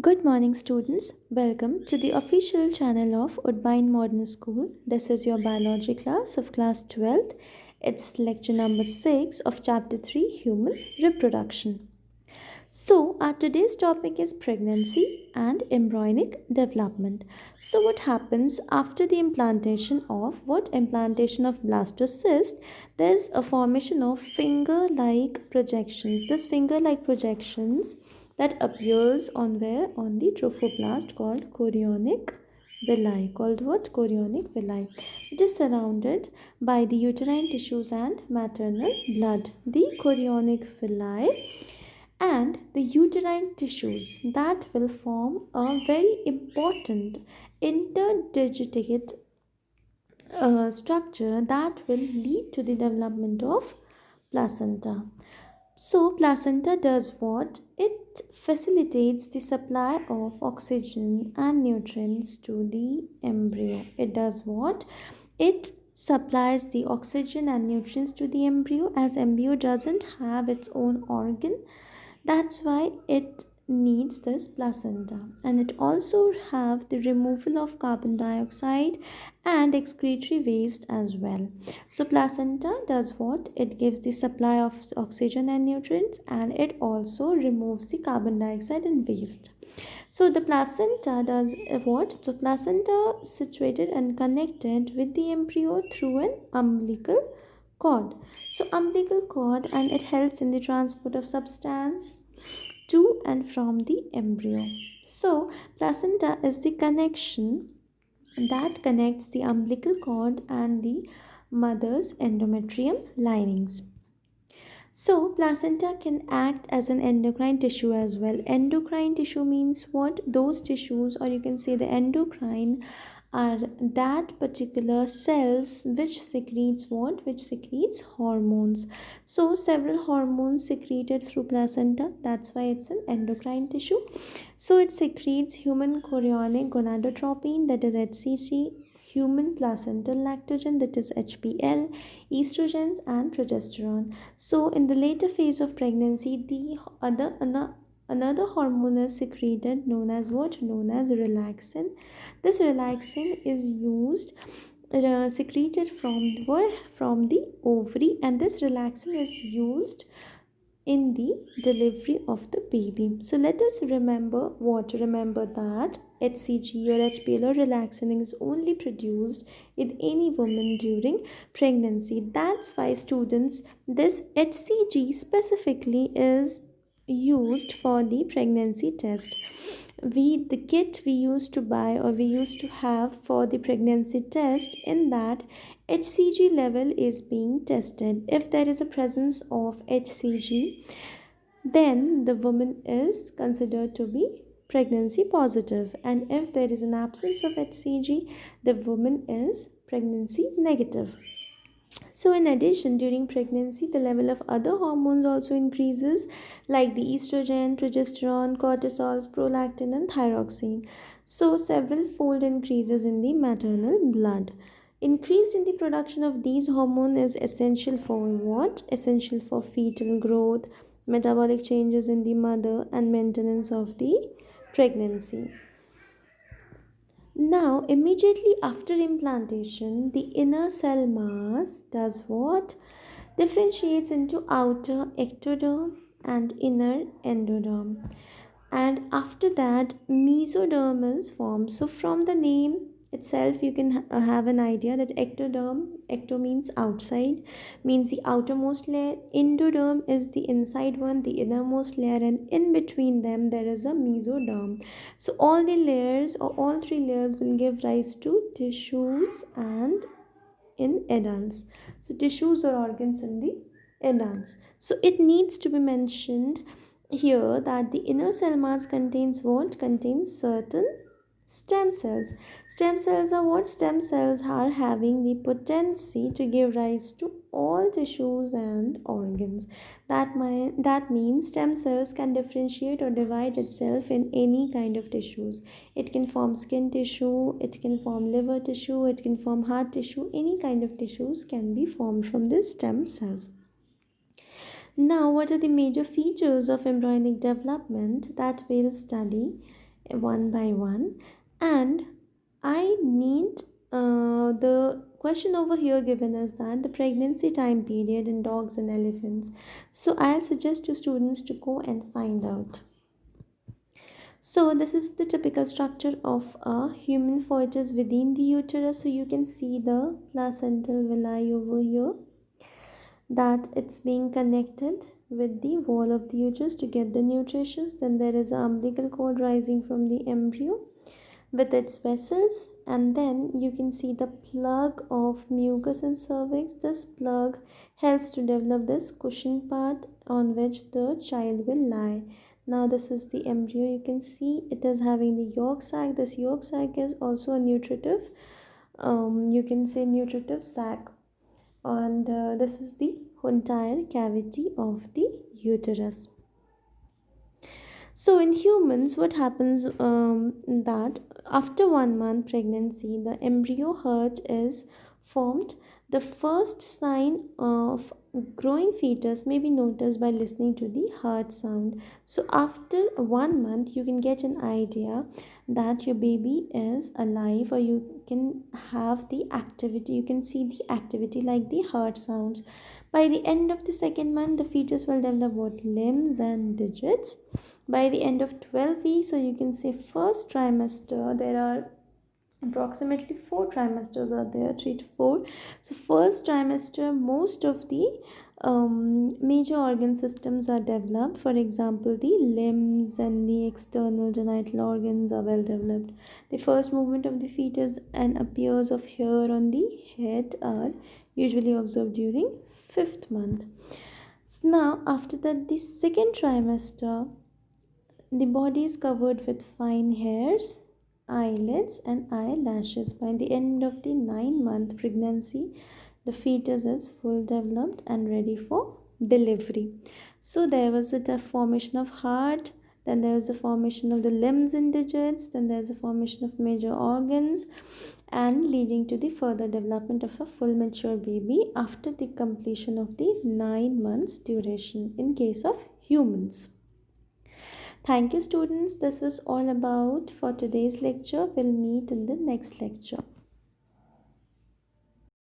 Good morning, students. Welcome to the official channel of Woodbine Modern School. This is your biology class of class 12th. It's lecture number 6 of chapter 3, Human Reproduction. So, our today's topic is pregnancy and embryonic development. So, what happens after the implantation of blastocyst? There's a formation of finger-like projections. This finger-like projections that appears on where? On the trophoblast called chorionic villi. Called what? Chorionic villi. It is surrounded by the uterine tissues and maternal blood. The chorionic villi and the uterine tissues that will form a very important interdigitate structure that will lead to the development of placenta. So, placenta does what? It facilitates the supply of oxygen and nutrients to the embryo. It does what? It supplies the oxygen and nutrients to the embryo, as embryo doesn't have its own organ. That's why it needs this placenta, and it also have the removal of carbon dioxide and excretory waste as well. So placenta does what? It gives the supply of oxygen and nutrients, and it also removes the carbon dioxide and waste. So the placenta does what? So placenta situated and connected with the embryo through an umbilical cord. So umbilical cord, and it helps in the transport of substance to and from the embryo. So placenta is the connection that connects the umbilical cord and the mother's endometrium linings. So, placenta can act as an endocrine tissue as well. Endocrine tissue means what? Those tissues, or you can say the endocrine, are that particular cells which secretes what? Which secretes hormones. So, several hormones secreted through placenta. That's why it's an endocrine tissue. So, it secretes human chorionic gonadotropin, that is HCG, human placental lactogen, that is HPL, estrogens, and progesterone. So in the later phase of pregnancy, the another hormone is secreted, known as what? Known as relaxin. This relaxin is used secreted from the ovary, and this relaxin is used in the delivery of the baby. So let us remember what? Remember that HCG or HPL or relaxin is only produced in any woman during pregnancy. That's why, students, this HCG specifically is used for the pregnancy test. The kit we used to buy, or we used to have for the pregnancy test, in that HCG level is being tested. If there is a presence of HCG, then the woman is considered to be pregnancy positive, and if there is an absence of HCG, the woman is pregnancy negative. So in addition, during pregnancy, the level of other hormones also increases, like the estrogen, progesterone, cortisols, prolactin, and thyroxine. So several fold increases in the maternal blood. Increase in the production of these hormones is essential for what? Essential for fetal growth, metabolic changes in the mother, and maintenance of the pregnancy. Now, immediately after implantation, the inner cell mass does what? Differentiates into outer ectoderm and inner endoderm. And after that, mesoderm is formed. So, from the name itself, you can have an idea that ecto means outside, means the outermost layer. Endoderm is the inside one, the innermost layer, and in between them, there is a mesoderm. So all the layers, or all three layers, will give rise to tissues and in adults. So tissues or organs in the adults. So it needs to be mentioned here that the inner cell mass contains what? Contains certain stem cells. Stem cells are what? Stem cells are having the potency to give rise to all tissues and organs. That means stem cells can differentiate or divide itself in any kind of tissues. It can form skin tissue, it can form liver tissue, it can form heart tissue. Any kind of tissues can be formed from these stem cells. Now, what are the major features of embryonic development that we'll study one by one. And I need the question over here given is that the pregnancy time period in dogs and elephants. So I'll suggest to students to go and find out. So this is the typical structure of a human fetus within the uterus. So you can see the placental villi over here, that it's being connected with the wall of the uterus to get the nutrition. Then there is an umbilical cord rising from the embryo with its vessels, and then you can see the plug of mucus and cervix. This plug helps to develop this cushion part on which the child will lie. Now this is the embryo. You can see it is having the yolk sac. This yolk sac is also a nutritive, you can say nutritive sac, and this is the entire cavity of the uterus. So in humans, what happens, that after 1 month pregnancy, the embryo heart is formed. The first sign of growing fetus may be noticed by listening to the heart sound. So after 1 month, you can get an idea that your baby is alive, or you can have the activity, you can see the activity like the heart sounds. By the end of the second month, the fetus will develop both limbs and digits. By the end of 12 weeks, so you can say first trimester, there are approximately 4 trimesters are there, 3 to 4. So first trimester, most of the major organ systems are developed. For example, the limbs and the external genital organs are well developed. The first movement of the fetus and appears of hair on the head are usually observed during 5th month. So now after that, the second trimester, the body is covered with fine hairs, eyelids, and eyelashes. By the end of the 9 month pregnancy, the fetus is full developed and ready for delivery. So there was a formation of heart, then there was a formation of the limbs and digits, then there's a formation of major organs, and leading to the further development of a full mature baby after the completion of the 9 months duration in case of humans. Thank you, students. This was all about for today's lecture. We'll meet in the next lecture.